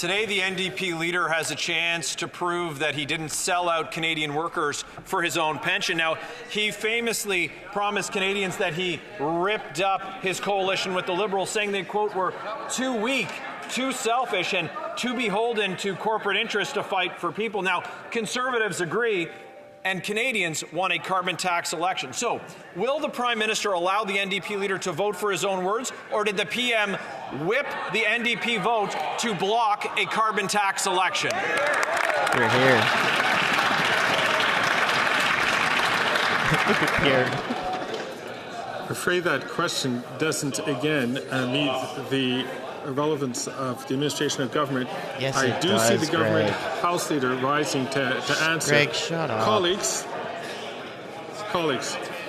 Today, the NDP leader has a chance to prove that he didn't sell out Canadian workers for his own pension. Now, he famously promised Canadians that he ripped up his coalition with the Liberals, saying they, quote, were too weak, too selfish, and too beholden to corporate interests to fight for people. Now, Conservatives agree, and Canadians want a carbon tax election. So, will the Prime Minister allow the NDP leader to vote for his own words, or did the PM whip the NDP vote to block a carbon tax election? We're here. Look at Pierre. I'm afraid that question doesn't, again, meet the relevance of the administration of government. Yes, I do see the government Greg. House leader rising to answer. Greg, shut up. Colleagues,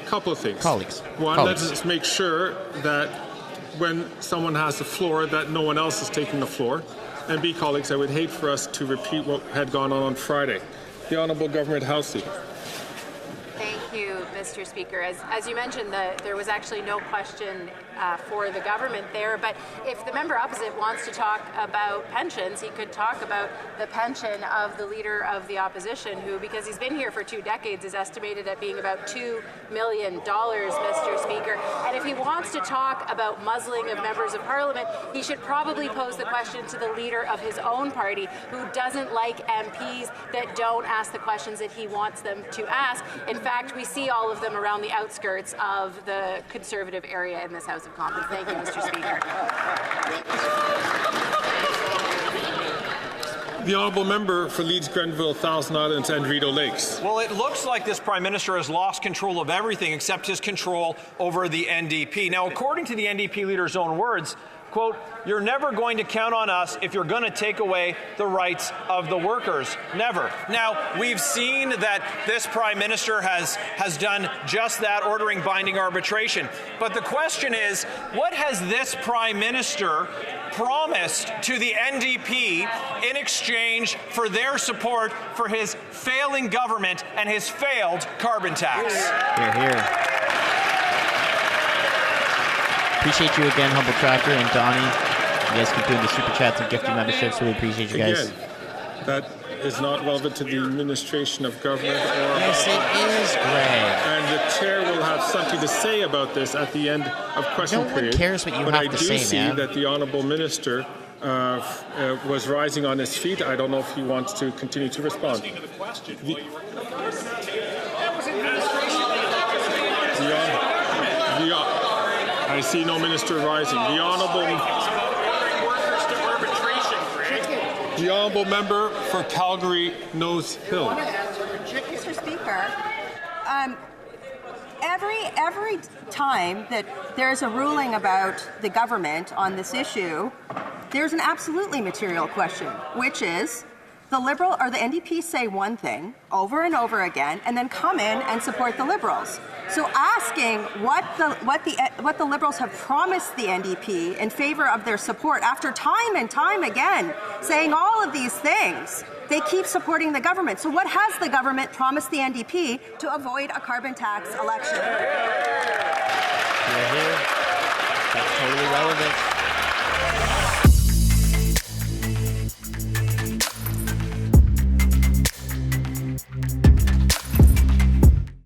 couple of things. One, let's make sure that when someone has the floor, that no one else is taking the floor. And B, colleagues, I would hate for us to repeat what had gone on Friday. The Honourable Government House Leader. Thank you, Mr. Speaker. As you mentioned, there was actually no question for the government there, but if the member opposite wants to talk about pensions, he could talk about the pension of the leader of the opposition, who, because he's been here for 2 decades, is estimated at being about $2 million, Mr. Speaker. And if he wants to talk about muzzling of members of parliament, he should probably pose the question to the leader of his own party, who doesn't like MPs that don't ask the questions that he wants them to ask. In fact, we see all of them around the outskirts of the Conservative area in this House of Commons. Thank you, Mr. Speaker. The Honourable Member for Leeds, Grenville, Thousand Islands and Rideau Lakes. Well, it looks like this Prime Minister has lost control of everything except his control over the NDP. Now, according to the NDP leader's own words, quote, "You're never going to count on us if you're going to take away the rights of the workers. Never." Now, we've seen that this Prime Minister has done just that, ordering binding arbitration. But the question is, what has this Prime Minister promised to the NDP in exchange for their support for his failing government and his failed carbon tax? Here, here. Appreciate you again, Humble Tracker and Donnie. You guys keep doing the super chats and gifting memberships, so we appreciate you guys. Again, that is not relevant to the administration of government. Yes, it is, Greg. And the chair will have something to say about this at the end of question period. No one cares what you have to say, But I do see man. that the Honourable Minister was rising on his feet. I don't know if he wants to continue to respond. I see no minister rising. The Honourable Member for Calgary Nose Hill. Mr. Speaker, every time that there's a ruling about the government on this issue, there's an absolutely material question, which is the Liberal or the NDP say one thing over and over again, and then come in and support the Liberals. So asking what the Liberals have promised the NDP in favor of their support after time and time again saying all of these things, they keep supporting the government. So what has the government promised the NDP to avoid a carbon tax election? You're here. That's totally relevant.